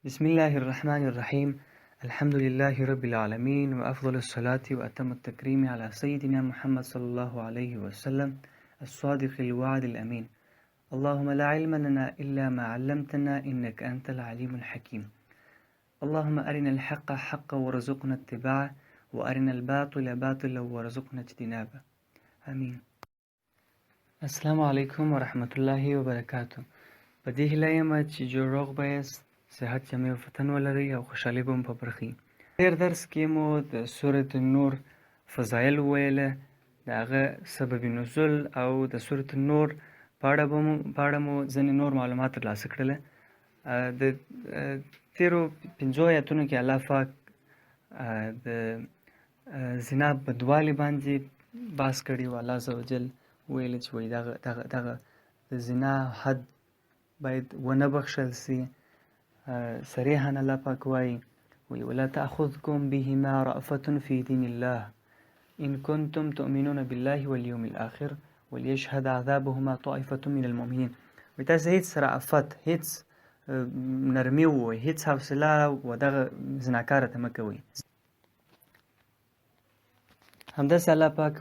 بسم الله الرحمن الرحيم. الحمد لله رب العالمين، وأفضل الصلاة وأتم التكريم على سيدنا محمد صلى الله عليه وسلم الصادق الوعد الأمين. اللهم لا علم لنا إلا ما علمتنا إنك أنت العليم الحكيم. اللهم أرنا الحق حقا وارزقنا اتباعه، وأرنا الباطل باطلا وارزقنا اجتنابه. آمين. السلام علیکم ورحمة الله وبرکاته. په دې هیله یم چې جوړ روغ به یاست، صحت جمع وطن ولرئ او خوشحالي به مو په برخه وي. تېر درس کې مو د سورة النور فضایل وویله، د هغه سبب نزول او د سورة النور په اړه مو ځینې نور معلومات ترلاسه کړله. د تېرو 5 آیاتونو کې الله پاک د زنا بدوالي باندې بحث کړی و. الله عز وجل ویل چې وایي دغه د زنا حد باید ونه بخښل سي. صریحا الله پاک وایي ولا تأخذكم بهما رأفة في دين الله إن كنتم تؤمنون بالله واليوم الآخر وليشهد عذابهما طائفة من المؤمنين. وایي تاسې هیڅ رأفت، هیڅ نرمي ووایي، هیڅ حوصله و دغه زناکاره ته مه کوئ. همداسې الله پاک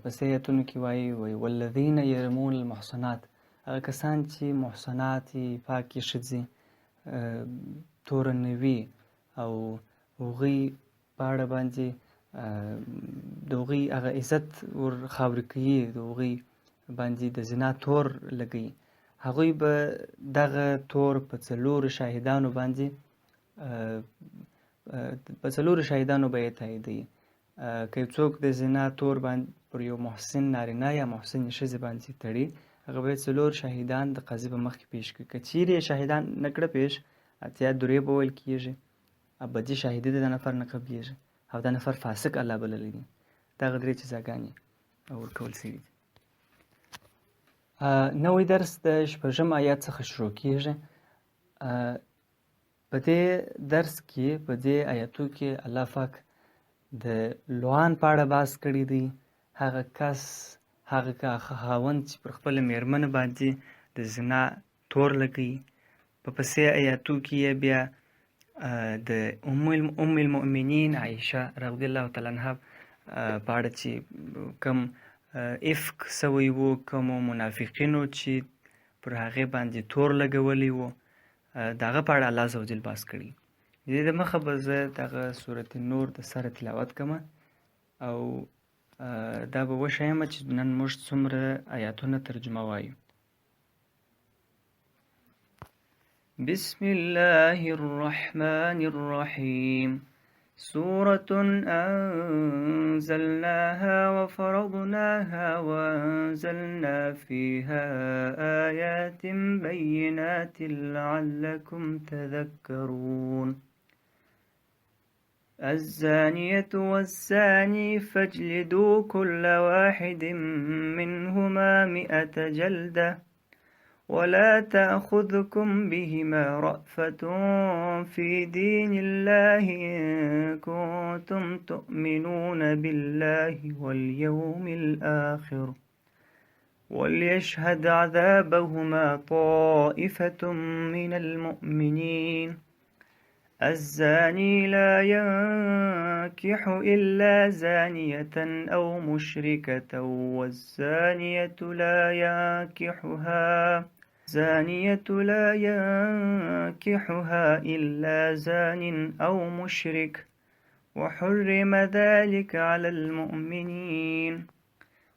پسې آیتونو کې وایي والذین یرمون المحصنات، هغه کسان چې محصناتي پاکې ښځې توره نه وي او هغوی په اړه باندې د هغوی هغه عزت ور خاورې کوي، د هغوی باندې د زنا تور لګوي، هغوی به دغه تور په 4 شاهدانو باندې به یې تاییدوي. که یو څوک د زنا تور باندې پر یو محسن نارینه یا محسن ښځې باندې تړي، هغه باید 4 شاهدان د قاضي په مخ کې پیش کړي. که چیرې شاهدان نه کړه پیش، اتیا درې به ویل کېږي، ابدي شاهدي د نفر نه قبلېږي او دا نفر فاسق الله بللی دي. دغه 3 جزاګانې ورکول شوي دي. نوی درس د 6 آیات څخه شروع کېږي. په دې درس کې، په دې آیاتو کې الله پاک د لعان په اړه بحث کړی دی. هغه کس، هغه خاوند چې پر خپله میرمن باندې د زنا تور لګوي. په پسې آیاتو کې یې بیا د ام المؤمنین عایشه رضی الله تعالی عنها په اړه چې کوم افک سوی و، کومو منافقینو چې پر هغې باندې تور لګولی و، د هغه په اړه الله عز وجل بحث کړي. د دې د مخه به زه دغه سورة النور د سره تلاوت کوم او دا به وښیم چې نن موږ څومره آیاتونه ترجمه وایو. بسم الله الرحمن الرحيم. سورة أنزلناها وفرضناها وأنزلنا فيها آيات بينات لعلكم تذكرون. الزانية والزاني فاجلدوا كل واحد منهما 100 جلدة ولا تأخذكم بهما رأفة في دين الله إن كنتم تؤمنون بالله واليوم الآخر وليشهد عذابهما طائفة من المؤمنين. الزاني لا ينكح إلا زانية أو مشركة والزانية لا ينكحها إلا زان أو مشرك وحرم ذلك على المؤمنين.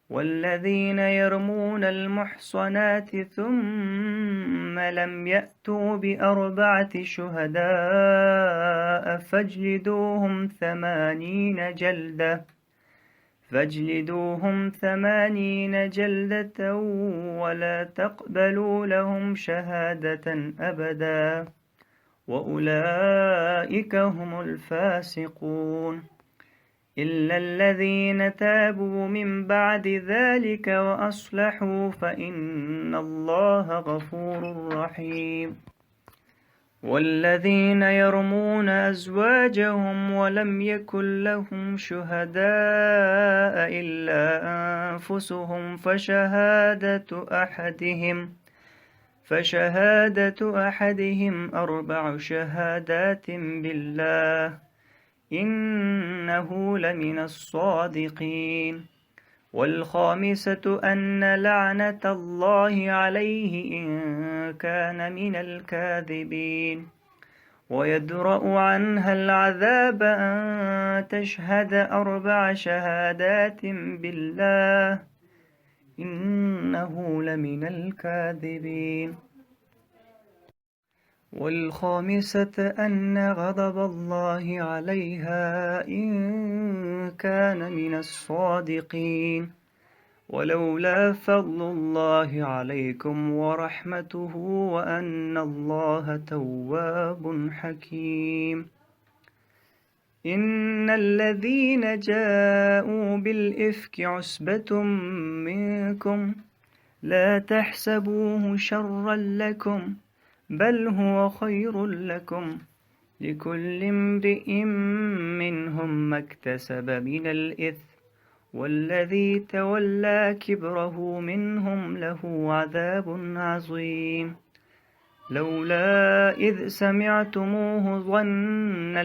والذين يرمون المحصنات ثم لم يأتوا ب4 شهداء فاجلدوهم 80 جلدة ولا تقبلوا لهم شهادة أبدا وأولئك هم الفاسقون. إلا الذين تابوا من بعد ذلك وأصلحوا فإن الله غفور رحيم. والذين يرمون أزواجهم ولم يكن لهم شهداء إلا أنفسهم فشهادة أحدهم 4 شهادات بالله إنه لمن الصادقين والخامسة أن لعنة الله عليه إن كان من الكاذبين ويدرأ عنها العذاب أن تشهد 4 شهادات بالله إنه لمن الكاذبين والخامسة أن غضب الله عليها إن كان من الصادقين ولولا فضل الله عليكم ورحمته وأن الله تواب حكيم إن الذين جاءوا بالإفك عصبة منكم لا تحسبوه شرا لكم بل هو خير لكم لكل امرئ منهم ما اكتسب من الإثم والذي تولى كبره منهم له عذاب عظيم لولا إذ سمعتموه ظن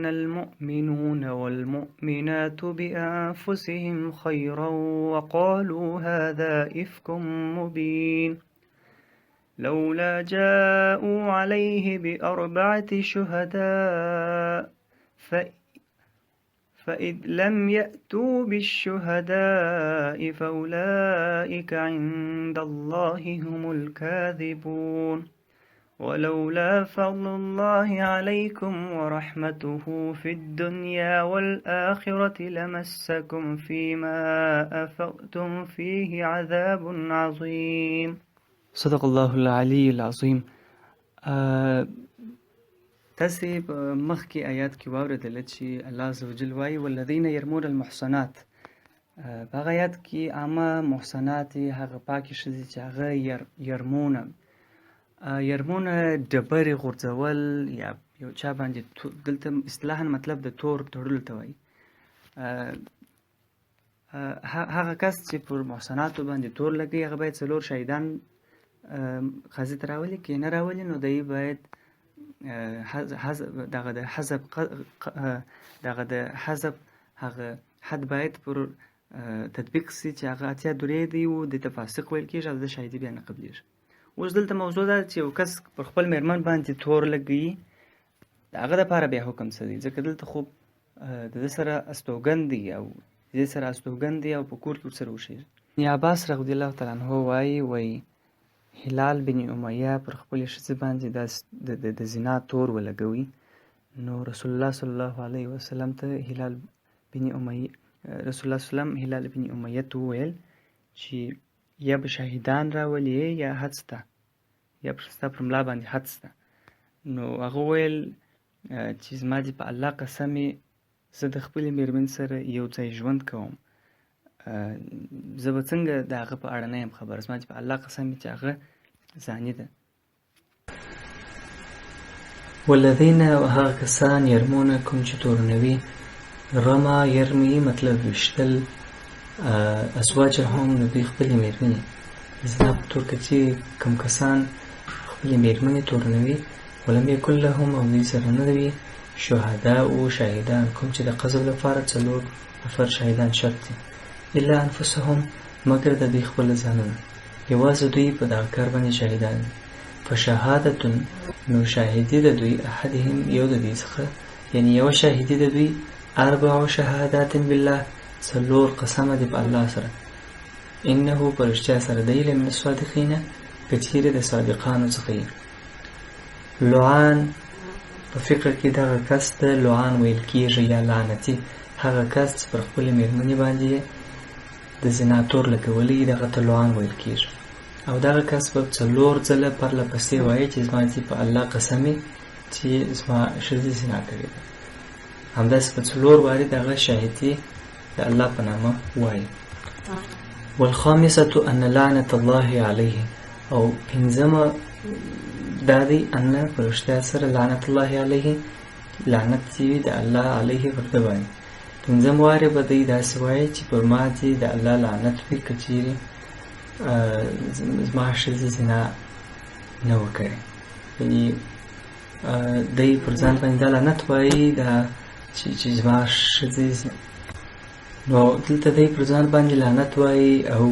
المؤمنون والمؤمنات بأنفسهم خيرا وقالوا هذا إفك مبين لولا جاءوا عليه ب4 شهداء فإذ لم يأتوا بالشهداء فأولئك عند الله هم الكاذبون ولولا فضل الله عليكم ورحمته في الدنيا والآخرة لمسكم فيما أفضتم فيه عذاب عظيم صدق الله العلي العظيم. تاسې په مخکې آیات کې واورېدله چې الله عز وجل وایي والذین یرمون المحصنات. په هغه آیات کې عامه محصنات هغه پاکې ښځې چې هغه یرمونه ډبرې غورځول یا یو چا باندې دلته اصطلاحاً مطلب د تور تړلو ته وایي. هغه کس چې پر محصناتو باندې تور لګوي هغه باید 4 شهیدان قاضي ته راولي، که نه راولي نو دی باید دغه د حذف هغه حد باید پر تطبیق سي چې هغه 80 درې دی او د فاسق ویل کېږي او د شهیدي بیا نه قبلېږي. اوس دلته موضوع ده چې یو کس پر خپل مېرمن باندې تور لګوي د هغه دپاره بیا حکم څه دی؟ ځکه دلته خو د ده سره استوګن دی او په کور کې ورسره وشېږي. ابن عباس رضی الله تعالی عنه وایي هلال بن امیه پر خپلې ښځې باندې د زنا تور ولګوي نو رسول الله صلی الله علیه وسلم ته هلال بن امیه ته وویل چې یا به شهیدان راولي یا حد سته یا ستا پر ملا باندې حد سته. نو هغه وویل چې زما دې په الله قسمې زه د خپلې مېرمن سره یو ځای ژوند کوم، زه به څنګه د هغه په اړه نه یم خبر، زما چې په الله قسم چې هغه زاني ده. والذین هغه کسان یرمونه کوم چې تورنوي رما یرمي مطلب وشتل ازواجهم نو دوی خپلې مېرمنې زنا په تور که چې کوم کسان خپلې مېرمنې تورنوي ولم یکن لهم او دوی سره نه وي شهداء او شاهدان کوم چې د قذف لپاره 4 نفر شاهدان شرط دي الا انفسهم مگر د دوی خپل ځانونه یوازې دوی په دغه کار باندې شاهدان دي. فشهادتون نو شاهدي د دوی احدهم یو د دوی څخه یعنی یوه شاهدي د دوی 4 شهادات بالله 4 قسمه دي په الله سره انه په رښتیا سره دی لمن الصادقین که چیرې د صادقانو څخه یې. لعان په فقه کې دغه کس ته لعان ویل کېږي یا لعنتي هغه کس چې پر خپلې مېرمنې باندې د زنا تور لګولی دغه ته لعان ویل کېږي او دغه کس به 4 ځله پرله پسې وایي چې زما دې په الله قسمې چې زما ښځې زنا کړې ده. همداسې په 4 وارې دغه شاهدي د الله په نامه وایي. والخامسة أن لعنة الله عليه او 5مه دا دی ان په رښتیا سره لعنت الله علیه لعنت چې د الله علیه پر ده باندې پنځم وارې به دی داسې وایي چې پر ما دې د الله لعنت وي که چیرې زما ښځې زنا نه وکړې. یعنې دی پر ځان باندې دا لعنت وایي چې زما ښځې، نو دلته دی پر ځان باندې لعنت وایي او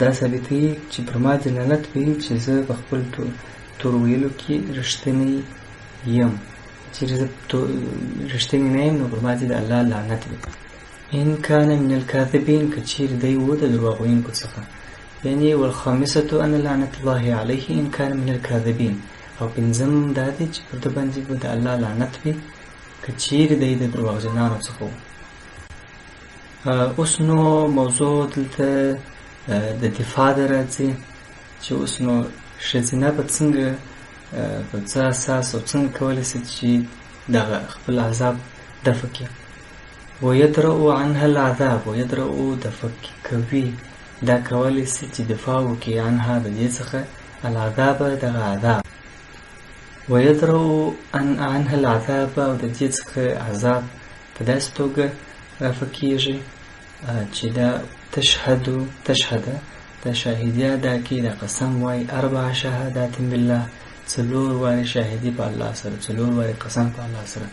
دا ثابتوي چې پر ما دې لعنت وي چې زه په خپل تور ویلو کې رښتینی یم. چیرې زه رښتینی نه یم نو پر ما دې د الله لعنت وي. ان کان من الکاذبین، که چیرې دی و د دروغ ویونکو څخه. یعنې والخامسة ان لعنت الله علیه ان کان من الکاذبین، او پنځم دا دی چې پر ده باندې به د الله لعنت وي که چیرې دی د دروغجنانو څخه و. اوس نو موضوع دلته د دفاع ده راځي چې اوس نو ښځینه به څنګه په څه اساس او څنګه کولی شي چې دغه خپل عذاب دفع کړي. ویدرؤ عنها العذاب، ویدرؤ دفع کوي، دا کولی شي چې دفاع وکړي عنها د دې څخه العذاب دغه عذاب. ویدرؤ عنها العذاب، او د دې څخه عذاب په داسې توګه رفع کېږي چې دا تشهده دا شاهدیه دا کې دا قسم وای 4 شهادات بالله، 4 وارې شاهدي په الله سره، 4 وارې قسم په الله سره،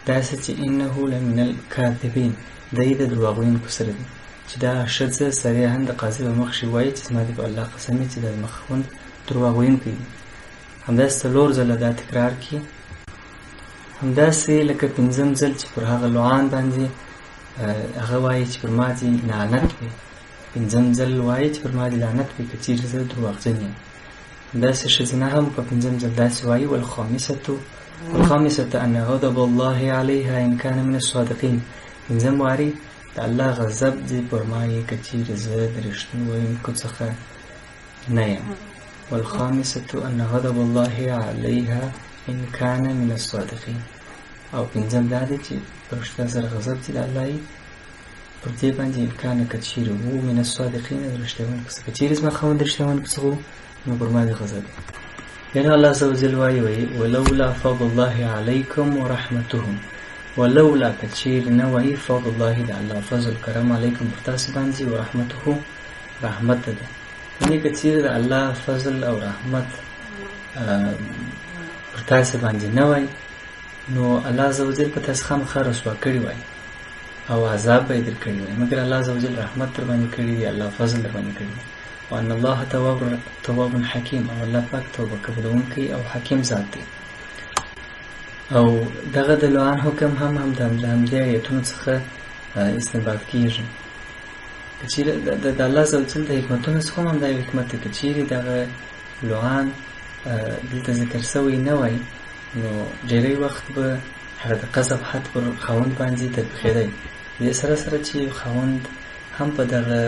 داسې چې انه لمن الکاذبین، دی د دروغ ویونکو سره دی. چې دا ښځه صریحا د قاضي په مخ وایي چې زما دې په الله قسم چې دا زما خاوند دروغ ویونکی دی. همداسې 4 ځله دا تکرار کړي. همداسې لکه 5م ځل چې پر هغه لعان باندې هغه وایي چې پر ما دې لعنت وي، 5م ځل وایي چې پر ما دې لعنت وي که چیرې زه دروغجن یم. همداسې ښځینه هم په 5م ځل داسې وایي والخامسة ان غضب الله علیها ان کان من الصادقین، 5م واري د الله غضب دې پر ما یې که چیرې زه د رښتینو ویونکو څخه نه یم. والخامسة ان غضب الله علیها ان کان من الصادقین، او 5م دا دی چې په رښتیا سره غضب چې د الله یې پر دې باندې امکان که چیرې وو من الصادقین، د رښتیا ویونکو څخه، که چیرې زما خاوند د رښتیا ویونکو څخه وو نو پر ما دې غضب. یعنې الله عز وجل وایي ولولا فضل الله علیکم ورحمته، ولولا که چیرې نه وایي فضل الله د الله فضل کرم علیکم پر تاسې باندې ورحمته رحمت ده. یعنې که چیرې د الله فضل او رحمت پر تاسې باندې نه وای نو الله عز وجل په تاسې خامخا رسوا کړي وای او عذاب به یې در کړي وای، مګر الله عز وجل رحمت در باندې کړي دی، الله فضل در باندې کړي دی. وان الله تواب حکیم، او الله پاک توبه قبلونکی او حکیم ذات دی. او دغه د لعان حکم هم د همدې ایتونو څخه استنباط کېږي. که چیرې د الله عز وجل د حکمتونو څخه هم دا یو حکمت دی، که چیرې دغه لعان دلته ذکر شوی نه وای نو ډېری وخت به هغه د قذف حد پر خاوند باندې تطبیقېدی. دې سره سره چې خاوند هم په دغه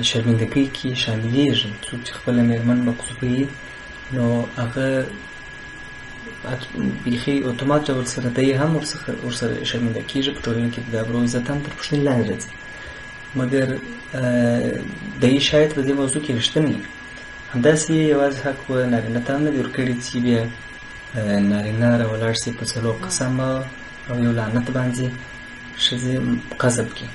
شرمندګۍ کې شاملېږي، څوک چې خپله مېرمن مقذوفوي نو هغه بیخي اتومات ډول سره دی هم ورسره شرمنده کېږي، په ټولنه کې د ابرو عزت هم تر پوښتنې لاندې راځي. مګر دی شاید په دې موضوع کې رښتینی وي. همداسې یوازې حق به نارینه ته هم نه دي ورکړي چې بیا نارینه راولاړ شي په 4 قسم او یو لعنت باندې ښځې قذف کړي.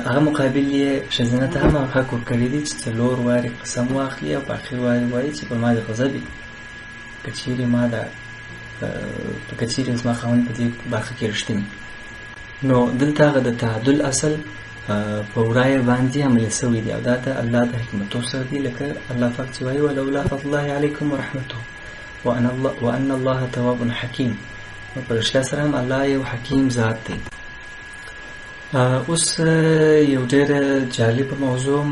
هغه مقابل یې ښځینه ته هم حق ورکړی دی چې 4 وارې قسم واخلي او په اخر وارې وایي چې پر ما دې غضب وي که چیرې زما خاوند په دې برخه کې رښتینی. نو دلته هغه د تعدل اصل په ورایه باندې عملي شوی دی او دا د الله د حکمتو سره دی، لکه الله پاک چې وایي ولولا فضل الله علیکم ورحمته وان الله تواب حکیم. نو په رښتیا سره هم الله یو حکیم ذات دی. اوس یو ډېره جالبه موضوع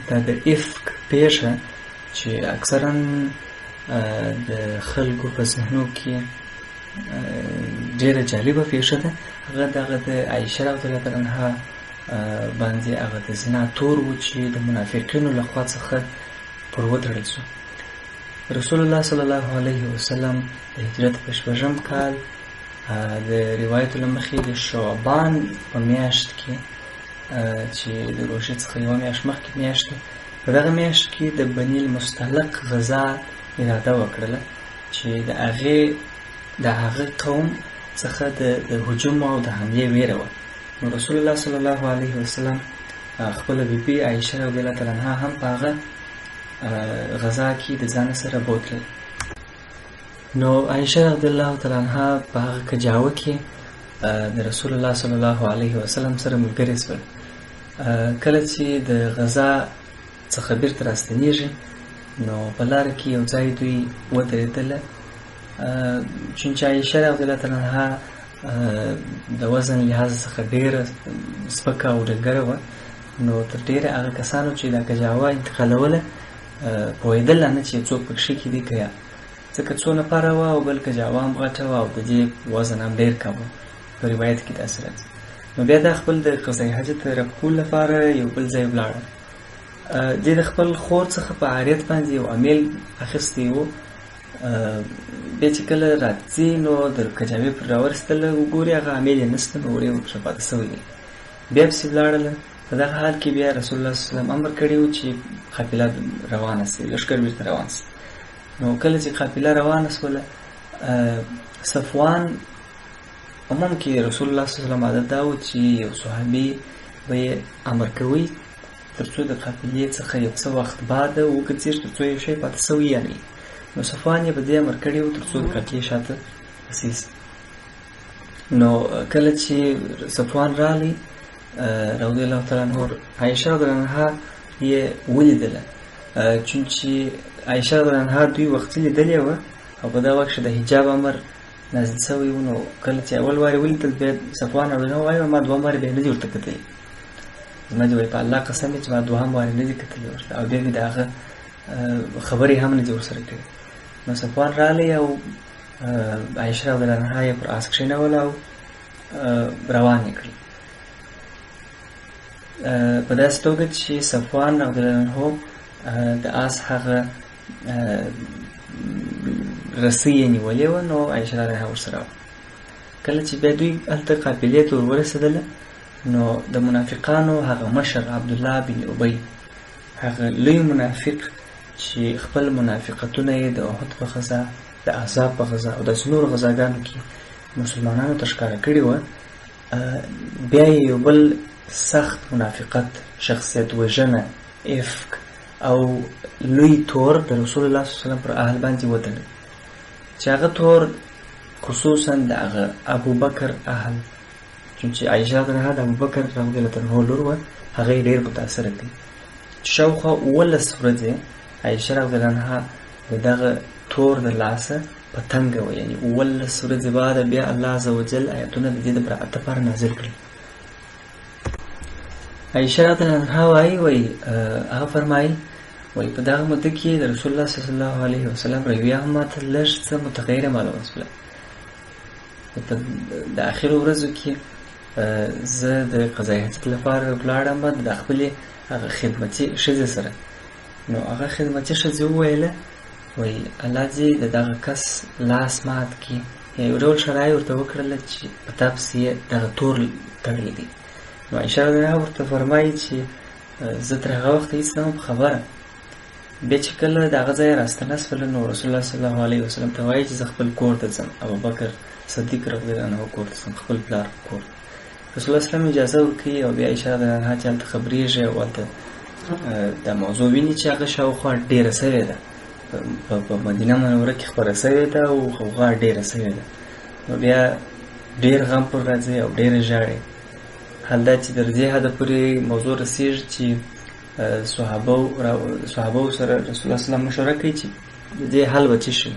دا د افک پیښه چې اکثرا د خلکو په ذهنو کې ډېره جالبه پیښه ده. هغه دغه د عایشه رضی الله عنها باندې هغه د زنا تور و چې د منافقینو لخوا څخه پر وتړل شو. رسول الله صلی الله علیه وسلم د هجرت په 6م کال د روایتو له مخې د شعبان په میاشت کې چې د روژې څخه یوه میاشت مخکې میاشت ده، په دغه میاشت کې د بني المستلق غزا اراده وکړله چې د هغه قوم څخه د هجوم او د حملې ویره وه. نو رسول الله صلی الله علیه وسلم خپله بیبي عایشه رضی الله تعالی عنها هم په هغه غذا کې د ځان سره بوتله. نو عایشه رضی الله تعالی عنها په هغه کجاوه کې د رسول الله صلی الله علیه وسلم سره ملګري شول. کله چې د غذا څخه بیرته راستنېږي نو په لاره کې یو ځای دوی ودرېدله، چونچه عایشه رضی الله تعالی عنها د وزن لحاظ څخه ډېره سپکه او ډنګره وه. نو تر ډېره هغه کسانو چې دا کجاوه انتقالوله پوهېدل نه چې څوک پکښې کېدي که یا، ځکه څو نفره وه او بل کجاوه هم غټه وه او د دې وزن هم ډېر کم و. په روایت کې داسې راځي. نو بیا دا خپل د قضای حاجت رفعول لپاره یو بل ځای ولاړه. دې د خپل خور څخه په عاریت باندې یو امیل اخیستی و. بیا چې کله راځي نو د کجاوې پر راورسېدله، وګوري هغه امیل یې نشته، نو ور یې ورپسې پاته سوی دی. بیا پسې ولاړله. په دغه حال کې بیا رسول الله صلی الله علیه وسلم امر کړی و چې قافله روانه سي، لښکر بیرته روان سي. نو کله چې قافله روانه سوله، صفوان عموم کې رسول الله صلی الله علیه وسلم عادت دا و چې یو صحابي به یې امر کوي تر څو د قافلې څخه یو څه وخت بعد وګرځېږي، تر څو یو شی پاته سوی یا نه. نو صفوان یې په دې امر کړی و تر څو د قافلې شاته رسېږي. نو کله چې صفوان راغی رضی الله تعالی عنه، عایشه رضی الله عنها یې ولیدله، چونچې عایشه رضی الله عنها دوی وختي لیدلې وه او په دا وخت د حجاب امر نازل سوی و. نو کله چې اول وارې ولیدل، بیا صفوان رضی الله عنه وایي ما دوهم وارې بیا نه دي ورته کتلي، زما دې وایي په الله قسم چې ما دوهم وارې نه دي کتلي ورته، او بیا مې د هغه خبرې هم نه دي ورسره کړې. نو صفوان راغلی او عایشه رضی الله عنها یې پر آس کښېنوله او روان یې کړل. په داسې توګه چې صفوان رضی الله عنه د آس هغه رسۍ یې نیولې وه، نو عایشه رضی الله عنها ورسره وه. کله چې بیا دوی هلته قافلې ته ورورسېدله، نو د منافقانو هغه مشر عبدالله بن ابی، هغه لوی منافق چې خپل منافقتونه یې د احد په غزا، د احزاب په غزا او داسې نورو غزاګانو کې مسلمانانو ته ښکاره کړې وه، بیا یې یو بل سخت منافقت، شخصیت وژنه، افک او لوی تور د رسول الله صلی الله علیه وسلم پر اهل باندې وتړل، چې هغه تور خصوصا د هغه ابوبکر اهل، چونچې عایشه رضی الله عنها د ابوبکر رضی الله عنه لور وه، هغه یې ډېر متاثره کړي. شاوخوا 11 ورځې عایشه رضی الله عنها د دغه تور د لاسه په تنګه وه، یعنې 11 ورځې بعد بیا الله عز وجل آیتونه د دې د برأت لپاره نازل کړي. عایشه رضی الله عنها وایي هغه فرمایي وایي په دغه مدته کې د رسول الله صلی الله علیه وسلم رویه هم ماته لږ څه متغیره معلومه شوله. په د اخرو ورځو کې زه د قضای حاجت لپاره ولاړم د خپلې هغه خدمتي ښځې سره. نو هغه خدمتي ښځې وویله وایي الله دې د دغه کس لاس مات کړي، یو ډول شرایع ورته وکړله چې په تا پسې یې دغه تور تړلی دی. نو عایشه رضی الله ورته فرمایي چې زه تر هغه وخته هېڅ نه وم په خبره. بیا چې کله د هغه ځایه راستنه شوله، نو رسول الله صلی الله علیه وسلم ته وایي چې زه خپل کور ته ځم، ابوبکر صدیق رضی الله عنه کور ته ځم، خپل پلار کور. رسول الله صلی الله علیه وسلم اجازه ورکوي او بیا عایشه رضی الله عنها چې هلته خبرېږي او هلته دا موضوع ویني چې هغه شاوخوا ډېره سوې ده، په مدینه منوره کې خپره سوې ده او غوغا ډېره سوې ده. نو بیا ډېر غم پر راځي او ډېره ژاړي. حال دا چې تر دې حده پورې موضوع رسېږي چې صحابو سره رسول الله صلی الله علیه وسلم مشوره کوي چې د دې حل به څه شي.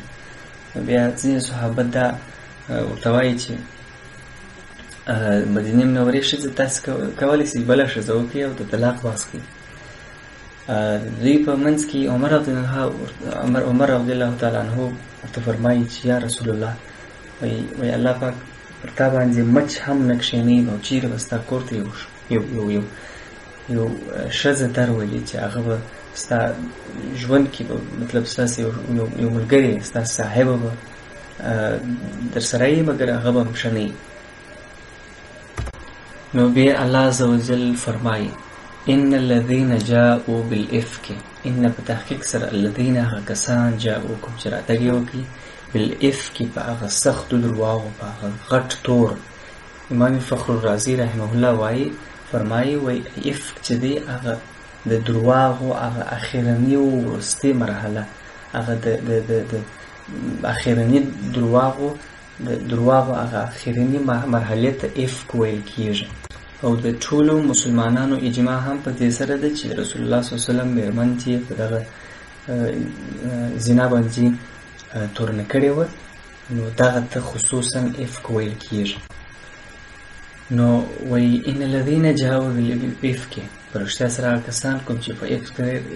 بیا ځینې صحابه دا ورته وایي چې مدینې منورې ښځې تاسې کولی شئ بله ښځه وکړي او د طلاق واس کړي. دوی په منځ کې عمر رضی الله تعالی عنه ورته فرمایي چې یا رسول الله، وایي الله پاک پر تا باندې مچ هم نه کښېنوي، نو چیرې به ستا کور ته یو ښځه درولي چې هغه به ستا ژوند کې به مطلب ستاسې یو ملګری، ستاسې صاحبه به در سره یي، مګر هغه به هم ښه نه وي. نو بیا الله عز وجل فرمایي ان الذين جاءوا بالافك، ان په تحقیق سره الذين هغه کسان جاءوکم چې راتګ یې وکړي بالافک په هغه سختو درواغو په هغه غټ تور. امام فخر الرازي رحمه الله وایي فرمایي وایي افک چې دی هغه د درواغو هغه اخرني او وروستۍ مرحله، هغه د اخرني درواغو هغه اخرني مرحلې ته افک ویل کیږي. او د ټولو مسلمانانو اجماع هم په دې سره ده چې رسول الله صلی الله علیه وسلم میرمن چې په دغه زنا باندې تورنه کړې وه، نو دغه ته خصوصا افک ویل کیږي. نو وایي ان الذین جاءوا بالافک، په رښتیا سره هغه کسان کوم چې په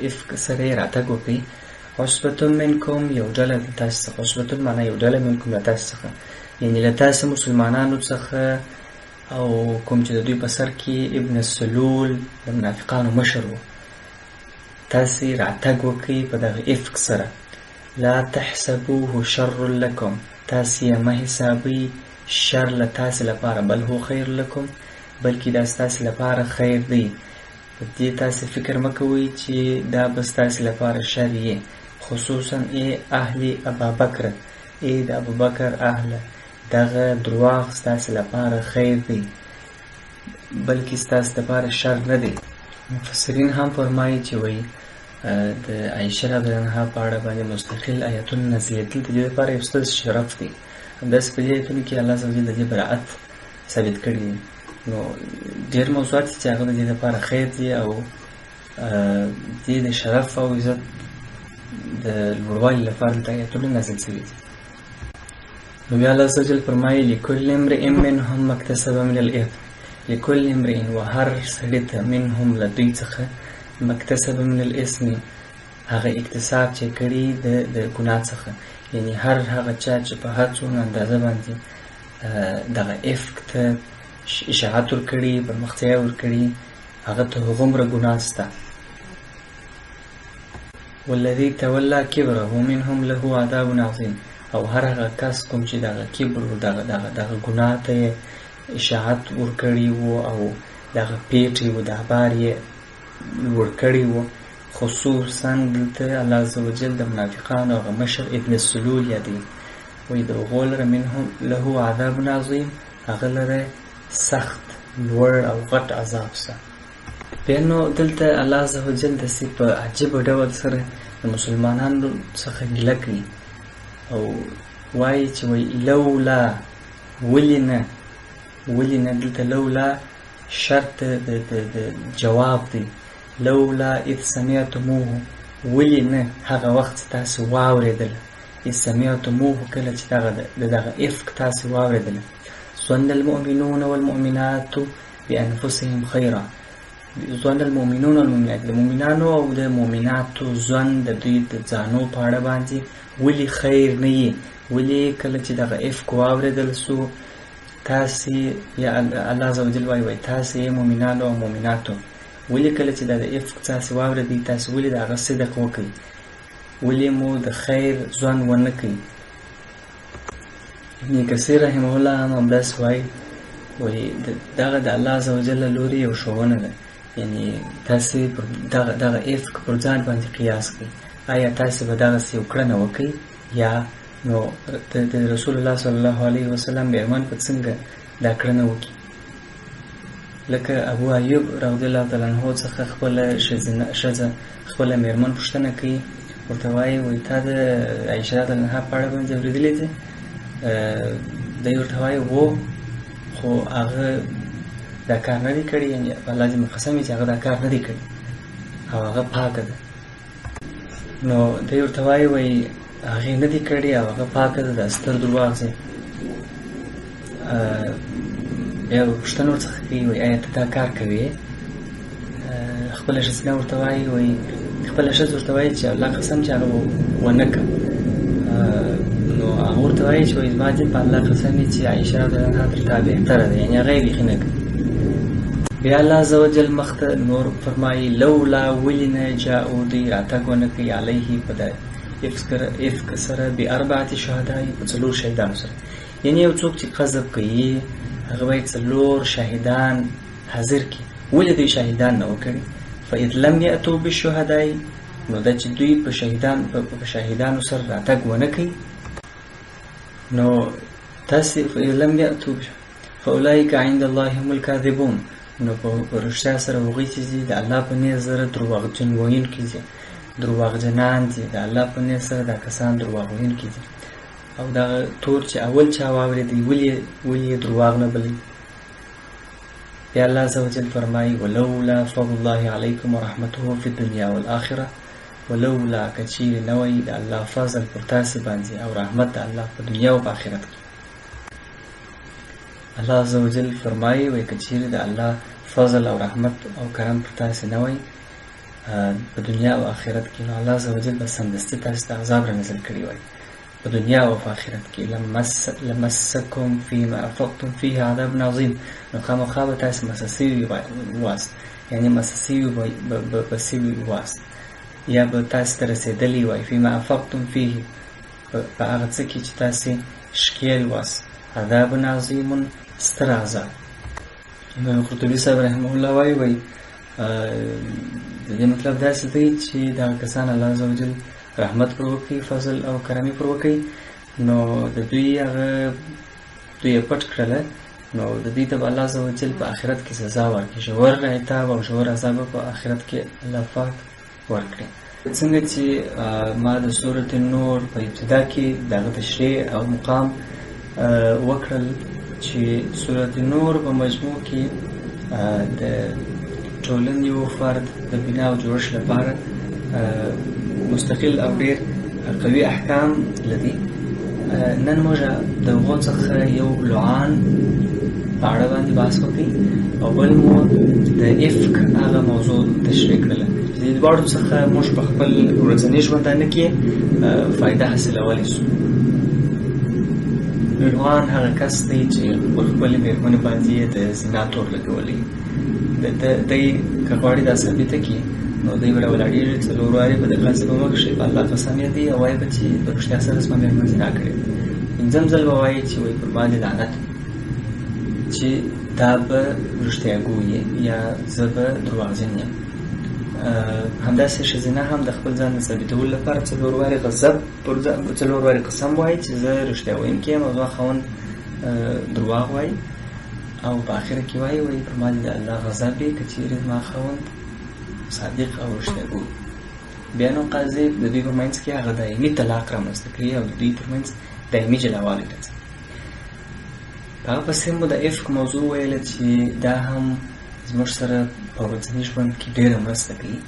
افک سره یې راتګ وکړي، عصبة منکم، یو ډله له تاسو څخه، عصبة معنا یو ډله منکم له تاسو څخه، یعنې له تاسو مسلمانانو څخه او کوم چې د دوی په سر کې ابن السلول د منافقانو مشر و، تاسې راتګ وکړئ په دغه افک سره. لا تحسبوه شر لکم، تاسې یې مه حسابئ شر له تاسې لپاره، بل هو خیر لکم، بلکې دا ستاسې لپاره خیر دی. په دې تاسې فکر مه کوئ چې دا به ستاسې لپاره شر یې، خصوصا ای اهل ابابکر، ای د ابوبکر اهله، دغه درواغ ستاسې لپاره خیر دی بلکې ستاسې لپاره شر نه دی. مفسرین هم فرمایي چې وایي د عایشه رضی الله عنها په اړه باندې مستقل آیتونه نازلېدل د دې لپاره یو ستر شرف دی. همداسې په دې آیتونو کې الله عز وجل د دې براعت ثابت کړي دي. نو ډېر موضوعات چې هغه د دې لپاره خیر دي او دې د شرف او عزت د لوړوالي لپاره د آیتونو نازل شوي دي. نو بیا الله عز وجل فرمایي لکل امرئ منهم ما اکتسب من الاثم، لکل امرئ و هر سړي ته منهم له دوی څخه ما اکتسب من الاثم هغه اکتساب چې کړي د ګناه څخه، یعنی هر هغه چا چې په هر څومره اندازه باندې دغه افک ته اشاعت ورکړي، پرمختیا ورکړي، هغه ته هغومره ګناه سته. والذي تولى كبره منهم له عذاب عظیم، او هر هغه کس کوم چې دغه کبر و دغه ګناه ته اشاعت ورکړي و او دغه پیټ و دا بار یې ورکړي و، خصوصا دلته الله عز وجل د منافقانو هغه مشر ابن السلول یادوي، وایي د هغو لره منهم له عذاب عظیم، هغه لره سخت لوړ او غټ عذاب سته. بیا نو دلته الله عز وجل داسې په عجیبه ډول سره د مسلمانانو څخه ګیله کوي او وایي چې وایي لولا، ولې نه دلته لولا شرط د جواب دی، لولا اذ سمعتموه، ولې نه هغه وخت تاسې واورېدل، اذ سمعتموه کله چې دغه افک تاسې واورېدل، ظن المؤمنون والمؤمنات بانفسهم خیرا، ظن المؤمنون والمؤمنات، د مؤمنانو او د مؤمناتو ظن د دوی د ځانو په اړه باندې ولې خیر نه یي، ولې کله چې دغه افک واورېدل سو تاسې، یا الله عز وجل وایي تاسې مؤمنانو او مؤمناتو ولې کله چې دا د افک تاسې واورېدئ تاسې ولې د هغه صدق وکړئ، ولې مو د خیر ځوان ونه کوي. ابن کثیر رحمه الله هم همداسې وایي دغه د الله عز وجل له لورې یو ښوونه ده، یعنې تاسې دغه افک پر ځان باندې قیاس کړئ، آیا تاسې به دغسې یو کړنه وکړئ یا نو د رسول الله صلی الله علیه وسلم میرمن په څنګه دا کړنه وکړي. لکه ابو ایوب رضی الله تعالی عنه څخه خپله ښځه خپله میرمن پوښتنه کوي، ورته وایي تا د عایشه رضی الله عنها په اړه باندې اورېدلی دی؟ دی ورته وایي و، خو هغه دا کار نه دی کړی، یعنې الله دې مې قسم وي چې هغه دا کار نه دی کړی او هغه پاکه ده. نو دی ورته وایي هغې نه دی کړی او هغه پاکه ده، دا ستر درواغ دی. بیا پوښتنه ورڅخه کوي، وایي آیا ته دا کار کوې؟ خپله ښځینه ورته وایي خپله ښځه ورته وایي چې الله قسم چې هغه ونه کړه. نو هغه ورته وایي چې وایي زما دې په الله قسم وي چې عایشه رضی الله عنها تر تا بهتره ده، یعنې هغه یې بیخي نه کوي. بیا الله عز وجل مخته نور فرمایي لولا ولې نه جاءو دوی راتګ ونه کوي علیه په د افک سره باربعة شهداء، په 4 شهیدانو سره، یعنې یو څوک چې قذف کوي هغه باید 4 شاهدان حاضر کړي. ولې دوی شاهدان نه وکړي؟ فاذ لم یأتوا بالشهداء، نو دا چې دوی په شاهدانو سره راتګ ونه کوي نو تاسې لم یأتوا فاولئک عند الله هم الکاذبون، نو په رښتیا سره هغوی چې دي د الله په نظر دروغجن ویونکي دي، دروغجنان دي، د الله په نظر سره دا کسان دروغ ویونکي دي. او دغه تور چې اول چا واورېدی ولې یې دروغ نه بلئ؟ بیا الله عز وجل فرمایي ولولا فضل الله علیکم ورحمته فی الدنیا والآخره، ولولا که چیرې نه وی د الله فضل پر تاسې باندې او رحمت د الله په دنیا او په آخرت کې. الله عز وجل فرمایي وایي که چیرې د الله فضل او رحمت او کرم پر تاسې نه وی په دنیا او آخرت کې، نو الله عز وجل به سمدستي تاسې ته عذاب را نزل کړي وای په دنیا او په آخرت کې. لمسکم فیما افضتم فیه عذاب عظیم، نو خامخا به تاسې مسه سوي واست، یعنی مسه سوي به سوي واست، یا به تاسې ته رسېدلی وای فیما افضتم فیه په هغه څه کې چې تاسې ښکیل واست، عذاب عظیم ستر عذاب. امام قرطبي صاحب رحمه الله وایي د دې مطلب داسې دی چې دغه کسان الله عز وجل رحمت پر وکړي، فضل او کرم پر وکړي، نو د دوی هغه دوی یې پټ کړله، نو د دوی ته به الله عز وجل په آخرت کې سزا ورکړي، ژور عتاب او ژور عذاب په آخرت کې الله پاک ورکړي. څنګه چې ما د سورة النور په ابتدا کې دغه تشریح او مقام وکړل چې سورة النور په مجموع کې د ټولنې یو فرد د بنا او جوړښت لپاره مستقل او ډېر قوي احکام لري. نن موږ د هغو څخه یو لعان په اړه باندې بحث وکړي او بل مو د افک هغه موضوع تشریح کړله چې د دواړو څخه موږ په خپل ورځني ژوندانه کې فایده حاصلولی سو. لعان هغه کس دی چې پر خپلې مېرمنې باندې یې د زنا تور لګولی، دی که غواړي دا ثابته کړي نو دوی به راولاړېږي څلور وارې به د قاضي په مخ کښې په الله قسم یادوي او وایي به چې په رښتیا سره زما مېرمن زنا کړې ده. پنځم ځل به وایي چې وایي پر باندې لعنت چې دا به رښتیاګو یې یا زه به دروغجن یم. همداسې ښځینه هم د خپل ځان د ثابتولو لپاره څلور وارې غضب پر څلور وارې قسم وایي چې زه رښتیا ویونکی یم او زما خاوند دروغ وایي، او په آخره کې وایي پر ما دې د الله غضب دی که چیرې زما خاوند صادق او رښتیاګو. بیا نو قاضي د دوی په منځ کې هغه دایمي طلاق رامنځته کړي او د دوی تر منځ دایمي جلاوالی راځي. په هغه پسې مو د افک موضوع ویله چې دا هم زموږ سره په ورځني ژوند کې ډېره مرسته کوي.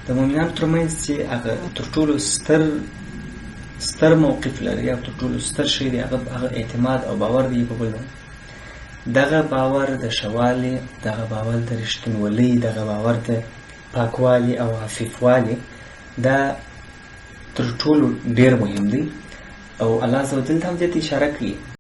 د مؤمنانو تر منځ چې هغه تر ټولو ستر موقف لري او تر ټولو ستر شی دی هغه اعتماد او باور دی په بل باندې. دغه باور د ښهوالي، دغه باور د رښتینولۍ، دغه باور د پاکوالي او عفیفوالي دا تر ټولو ډېر مهم دی او الله عز وجل هم دې ته اشاره کوي